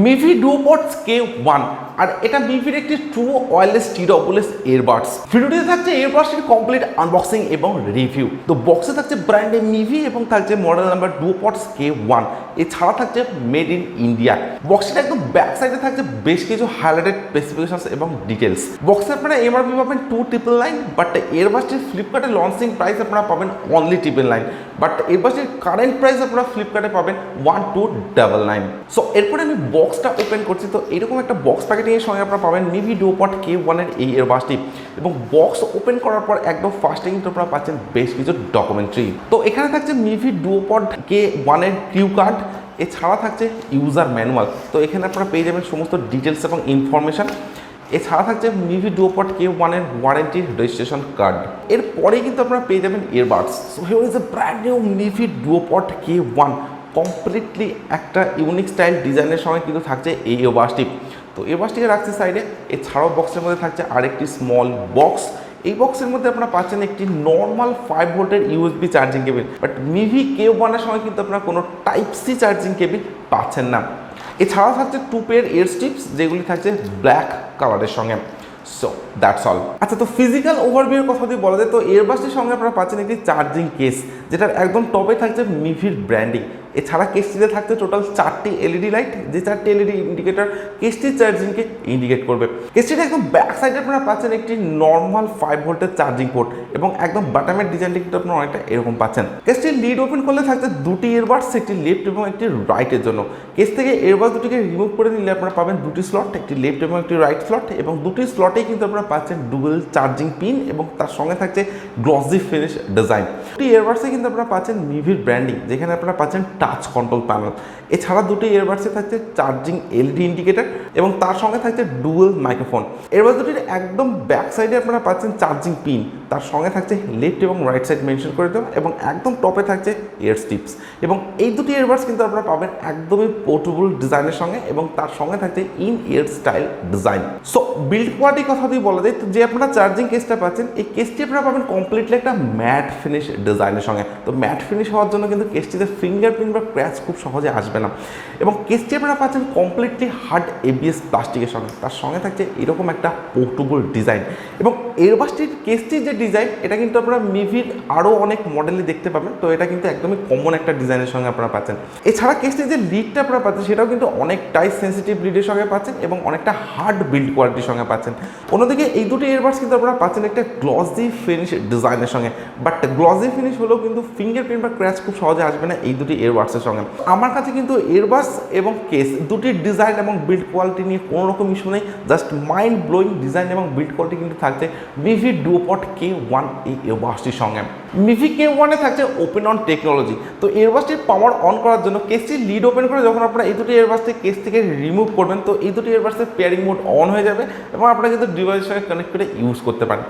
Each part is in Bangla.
মিভি ডুওপডস K1 আর এটা মিভির একটি ট্রু ওয়্যারলেস TWS এয়ারবাডস। ভিডিওটিতে থাকছে এয়ারবাডসের কমপ্লিট আনবক্সিং এবং রিভিউ। তো বক্সে থাকছে ব্র্যান্ডে মিভি এবং থাকছে মডেল নাম্বার ডুওপডস K1, এছাড়া থাকছে মেড ইন ইন্ডিয়া। বক্সের একদম ব্যাক সাইডে থাকছে বেশ কিছু হাইলাইটেড স্পেসিফিকেশনস এবং ডিটেলস। বক্সে আপনারা এমআরপি পাবেন 2,999, বাট এয়ারবাডসটির ফ্লিপকার্টে লঞ্চিং প্রাইস আপনারা পাবেন অনলি 999, বাট এয়ারবাডসটির কারেন্ট প্রাইস আপনারা ফ্লিপকার্টে পাবেন 1,299। সো এরপরে আমি বক্সটা ওপেন করছি। তো এরকম একটা বক্স প্যাকেটিংয়ের সঙ্গে আপনারা পাবেন মিভি ডুওপড K1 এর এই এয়ারবাডসটি, এবং বক্স ওপেন করার পর একদম ফার্স্টে কিন্তু আপনারা পাচ্ছেন বেশ কিছু ডকুমেন্টারি। তো এখানে থাকছে মিভি ডুওপড K1 এর কিউ কার্ড, এছাড়া থাকছে ইউজার ম্যানুয়াল। তো এখানে আপনারা পেয়ে যাবেন সমস্ত ডিটেলস এবং ইনফরমেশান। এছাড়া থাকছে মিভি ডুওপড K1 এর ওয়ারেন্টি রেজিস্ট্রেশন কার্ড। এরপরেই কিন্তু আপনারা পেয়ে যাবেন airbuds. So here is a brand new Mivi DuoPod K1, completely একটা ইউনিক স্টাইল ডিজাইনের সঙ্গে কিন্তু থাকছে এই এয়ারবাডসটি। তো এয়ারবাডসটিকে রাখছে সাইডে। এছাড়াও বক্সের মধ্যে থাকছে আরেকটি স্মল বক্স। এই বক্সের মধ্যে আপনারা পাচ্ছেন একটি নর্মাল 5 ভোল্টের USB charging cable, but Mivi K1 এর সঙ্গে কিন্তু আপনারা কোনো টাইপ সি চার্জিং কেবিল পাচ্ছেন না। এছাড়াও থাকছে 2 পেয়ার ইয়ার স্ট্রিপস, যেগুলি থাকছে ব্ল্যাক কালারের সঙ্গে। So that's all. আচ্ছা, তো ফিজিক্যাল ওভারভিউর কথা যদি বলা যায়, তো এয়ারবাডসটির সঙ্গে আপনারা পাচ্ছেন একটি চার্জিং কেস, যেটার একদম টপে থাকছে মিভির ব্র্যান্ডিং। এছাড়া কেসটিতে থাকছে টোটাল 4টি এলইডি লাইট, যে 4টি এলইডি ইন্ডিকেটর কেসটির চার্জিংকে ইন্ডিকেট করবে। কেসটিতে একদম ব্যাক সাইডে আপনারা পাচ্ছেন একটি নর্মাল 5 ভোল্টের চার্জিং পোর্ট, এবং একদম বাটামের ডিজাইনটি কিন্তু আপনারা অনেকটা এরকম পাচ্ছেন। কেসটির লিড ওপেন করলে থাকছে 2টি এয়ারবাডস, একটি লেফট এবং একটি রাইটের জন্য। কেস থেকে এয়ারবাডস দুটিকে রিমুভ করে নিলে আপনারা পাবেন 2টি স্লট, একটি লেফট এবং একটি রাইট স্লট, এবং 2টি স্লটেই কিন্তু আপনারা পাচ্ছেন ডুয়েল চার্জিং পিন, এবং তার সঙ্গে থাকছে গ্লসি ফিনিশ ডিজাইন। দুটি এয়ারবাডসে কিন্তু আপনারা পাচ্ছেন মিভির ব্র্যান্ডিং, যেখানে আপনারা পাচ্ছেন টাচ কন্ট্রোল প্যানেল। এছাড়া দুটি এয়ারবাডসে থাকছে চার্জিং এলইডি ইন্ডিকেটর, এবং তার সঙ্গে থাকছে ডুয়েল মাইক্রোফোন। এয়ারবাডস দুটির একদম ব্যাক সাইডে আপনারা পাচ্ছেন চার্জিং পিন, তার সঙ্গে থাকছে লেফট এবং রাইট সাইড মেনশন করে দেওয়া, এবং একদম টপে থাকছে এয়ার স্ট্রিপস। এবং এই দুটি এয়ারবাডস কিন্তু আপনারা পাবেন একদমই পোর্টেবল ডিজাইনের সঙ্গে, এবং তার সঙ্গে থাকছে in year style design. So build কোয়ালিটির কথা যদি বলা যায়, তো যে আপনারা চার্জিং কেসটা পাচ্ছেন, এই কেসটি আপনারা পাবেন কমপ্লিটলি একটা ম্যাট ফিনিশ ডিজাইনের সঙ্গে। তো ম্যাট ফিনিশ হওয়ার জন্য কিন্তু কেসটিতে ফিঙ্গারপ্রিন্ট বা ক্র্যাচ খুব সহজে আসবে না, এবং কেসটি আপনারা পাচ্ছেন কমপ্লিটলি হার্ড এবিএস প্লাস্টিকের সঙ্গে। তার সঙ্গে থাকছে এরকম একটা পোর্টেবল ডিজাইন। এবং এয়ারবাডসটির কেসটির যে ডিজাইন, এটা কিন্তু আপনারা মিভির আরও অনেক মডেলে দেখতে পাবেন। তো এটা কিন্তু একদমই কমন একটা ডিজাইনের সঙ্গে আপনারা পাচ্ছেন। এছাড়া কেসটির যে লিডটা আপনারা পাচ্ছেন, সেটাও কিন্তু অনেকটাই সেন্সিটিভ লিডের সঙ্গে পাচ্ছেন, এবং অনেকটা হার্ড বিল্ড কোয়ালিটির সঙ্গে পাচ্ছেন। অন্যদিকে এই দুটি এয়ারবাডস কিন্তু আপনারা পাচ্ছেন একটা গ্লসি ফিনিশ ডিজাইনের সঙ্গে, বাট গ্লসি ফিনিশ হলেও কিন্তু ফিঙ্গারপ্রিন্ট বা ক্র্যাচ খুব সহজে আসবে না এই দুটি এয়ারবাডসের সঙ্গে। আমার কাছে কিন্তু এয়ারবাডস এবং কেস দুটির ডিজাইন এবং বিল্ড কোয়ালিটি নিয়ে কোনো রকম ইস্যু নেই। জাস্ট মাইন্ড ব্লোয়িং ডিজাইন এবং বিল্ড কোয়ালিটি কিন্তু থাকছে মিভি ডুওপড K1 এই এয়ারবাডসটির সঙ্গে। মিভি K1 এ থাকছে ওপেন অন টেকনোলজি। তো এয়ারবাডসটির পাওয়ার অন করার জন্য কেসটির লিড ওপেন করে যখন আপনারা এই দুটি এয়ারবাডসটি কেস থেকে রিমুভ করবেন, তো এই দুটি এয়ারবাডসের পেয়ারিং মোড অন হয়ে যাবে, এবং আপনারা কিন্তু ডিভাইসের সঙ্গে কানেক্ট করে ইউজ করতে পারেন।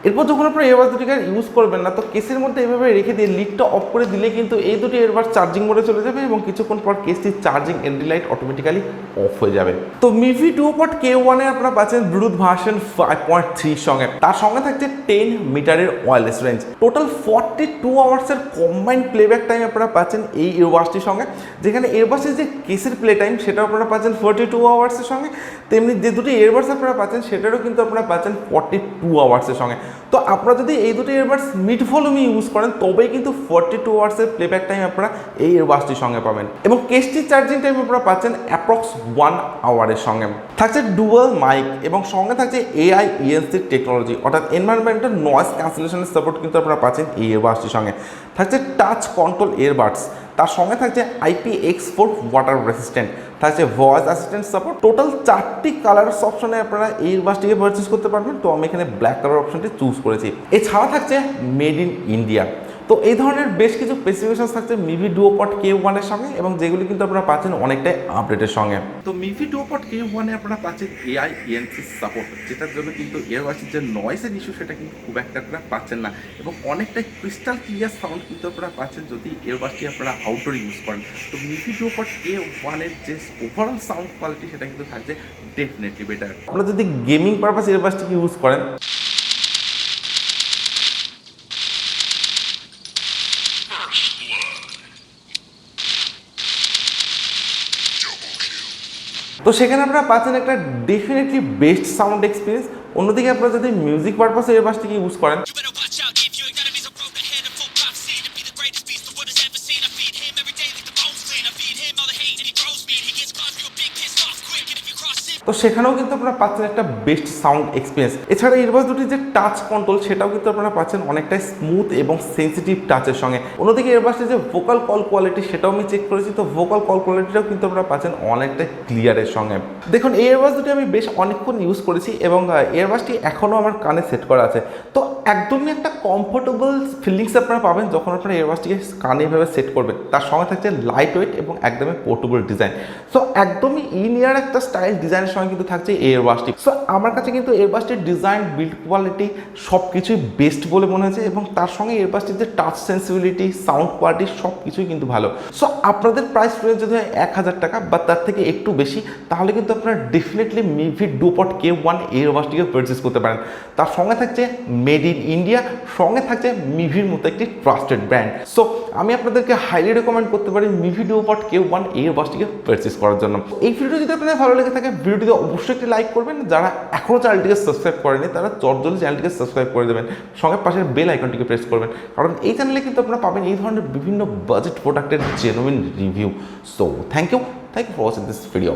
এরপর যখন আপনারা এয়ারবাডস দুটিকে ইউজ করবেন না, তো কেসের মধ্যে এভাবে রেখে দিয়ে লিডটা অফ করে দিলে কিন্তু এই দুটি এয়ারবাডস চার্জিং মোডে চলে যাবে, এবং কিছুক্ষণ পর কেসটির charging LED light automatically off হয়ে যাবে। তো মিভি ডুওপড K1 এ আপনারা পাচ্ছেন ব্লুটুথ ভার্সন 5.3 সঙ্গে। তার সঙ্গে থাকছে 10 মিটারের ওয়্যারলেস রেঞ্জ। টোটাল 42 আওয়ার্সের কম্বাইন্ড প্লেব্যাক টাইম আপনারা পাচ্ছেন এই এয়ারবাডসটির সঙ্গে, যেখানে এয়ারবাডসের যে কেসের প্লে টাইম সেটাও আপনারা পাচ্ছেন 42 আওয়ার্সের সঙ্গে। তেমনি যে দুটি এয়ারবাডস আপনারা পাচ্ছেন সেটারও কিন্তু আপনারা পাচ্ছেন 42 আওয়ার্সের সঙ্গে। তো আপনারা যদি এই দুটি এয়ারবাডস মিড ভলিউমে ইউজ করেন, তবেই কিন্তু 42 আওয়ার্সের প্লেব্যাক টাইম আপনারা এই এয়ারবাডসটির সঙ্গে পাবেন। এবং কেসটির চার্জিং টাইম আপনারা পাচ্ছেন অ্যাপ্রক্স 1 আওয়ারের সঙ্গে। থাকছে ডুয়াল মাইক, এবং সঙ্গে থাকছে AI ENC টেকনোলজি, অর্থাৎ এনভায়রনমেন্টাল নয়েজ ক্যান্সেলেশনের সাপোর্ট কিন্তু আপনারা পাচ্ছেন এই এয়ারবাডসটির সঙ্গে। থাকছে টাচ কন্ট্রোল এয়ারবাডস, তার সঙ্গে থাকছে IPX4 ওয়াটার রেসিস্ট্যান্ট, থাকছে ভয়েস অ্যাসিস্ট্যান্ট সাপোর্ট। টোটাল 4টি কালারের অপশনে আপনারা এই এয়ারবাডসটিকে পারচেজ করতে পারবেন। তো আমি এখানে ব্ল্যাক কালার অপশনটি চুজ করেছি। এছাড়া থাকছে মেড ইন ইন্ডিয়া। তো এই ধরনের বেশ কিছু স্পেসিফিকেশন থাকছে মিভি ডুওপড K1 এর সঙ্গে, এবং যেগুলি কিন্তু আপনারা পাচ্ছেন অনেকটাই আপডেটের সঙ্গে। তো মিভি ডুওপড K1 এ আপনারা পাচ্ছেন AI ENC সাপোর্ট, যেটার জন্য কিন্তু এয়ারবাডসের যে নয়েজের ইস্যু সেটা কিন্তু খুব একটা আপনারা পাচ্ছেন না, এবং অনেকটাই ক্রিস্টাল ক্লিয়ার সাউন্ড কিন্তু আপনারা পাচ্ছেন যদি এয়ারবাডসটি আপনারা আউটডোর ইউজ করেন। তো মিভি ডুওপড K1 এর যে ওভারঅল সাউন্ড কোয়ালিটি সেটা কিন্তু থাকছে ডেফিনেটলি বেটার। আপনারা যদি গেমিং পারপাস এয়ারবাডসটিকে ইউজ করেন, তো সেখানে আপনারা পাচ্ছেন একটা ডেফিনেটলি বেস্ট সাউন্ড এক্সপিরিয়েন্স। অন্যদিকে আপনারা যদি মিউজিক পারপাসে এয়ারবাডসটিকে ইউজ করেন, তো সেখানেও কিন্তু আপনারা পাচ্ছেন একটা বেস্ট সাউন্ড এক্সপিরিয়েন্স। এছাড়া এয়ারবাডস দুটির যে টাচ কন্ট্রোল সেটাও কিন্তু আপনারা পাচ্ছেন অনেকটাই স্মুথ এবং সেন্সিটিভ টাচের সঙ্গে। অন্যদিকে এয়ারবাডসের যে ভোকাল কল কোয়ালিটি সেটাও আমি চেক করেছি, তো ভোকাল কল কোয়ালিটিটাও কিন্তু আপনারা পাচ্ছেন অনেকটা ক্লিয়ারের সঙ্গে। দেখুন এই এয়ারবাডস দুটি আমি বেশ অনেকক্ষণ ইউজ করেছি এবং এয়ারবাডসটি এখনও আমার কানে সেট করা আছে। তো একদমই একটা কমফোর্টেবল ফিলিংস আপনারা পাবেন যখন আপনারা এয়ারবাডসটিকে কানে এভাবে সেট করবেন। তার সঙ্গে থাকছে লাইট ওয়েট এবং একদমই পোর্টেবল ডিজাইন। সো একদমই ইন ইয়ার একটা স্টাইল ডিজাইনের সঙ্গে কিন্তু থাকছে এয়ারবাডসটি। সো আমার কাছে কিন্তু এয়ারবাডসটির ডিজাইন, বিল্ড কোয়ালিটি সব কিছুই বেস্ট বলে মনে হয়েছে এবং তার সঙ্গে এয়ারবাডসটির যে টাচ সেন্সিবিলিটি, সাউন্ড কোয়ালিটি সব কিছুই কিন্তু ভালো। সো আপনাদের প্রাইস রেঞ্জ যদি হয় 1000 টাকা বা তার থেকে একটু বেশি, তাহলে কিন্তু আপনারা ডেফিনেটলি মিভি ডুপড K1 এয়ারবাডসটিকে পারচেস করতে পারেন। তার সঙ্গে থাকছে মেড ইন ইন্ডিয়া, সঙ্গে থাকছে মিভির মতো একটি ট্রাস্টেড ব্র্যান্ড। সো আমি আপনাদেরকে হাইলি রেকমেন্ড করতে পারি মিভি ডুপড K1 এয়ারবাডসটিকে পারচেস করার জন্য। এই ভিডিও যদি আপনাদের ভালো লেগে থাকে ভিডিওটিতে অবশ্যই একটি লাইক করবেন। যারা এখনও চ্যানেলটিকে সাবস্ক্রাইব করেনি তারা জলদি চ্যানেলটিকে সাবস্ক্রাইব করে দেবেন, সঙ্গে পাশের বেল আইকনটিকে প্রেস করবেন, কারণ এই চ্যানেলে কিন্তু আপনারা পাবেন এই ধরনের বিভিন্ন বাজেট প্রোডাক্টের genuine review. So thank you for watching this video.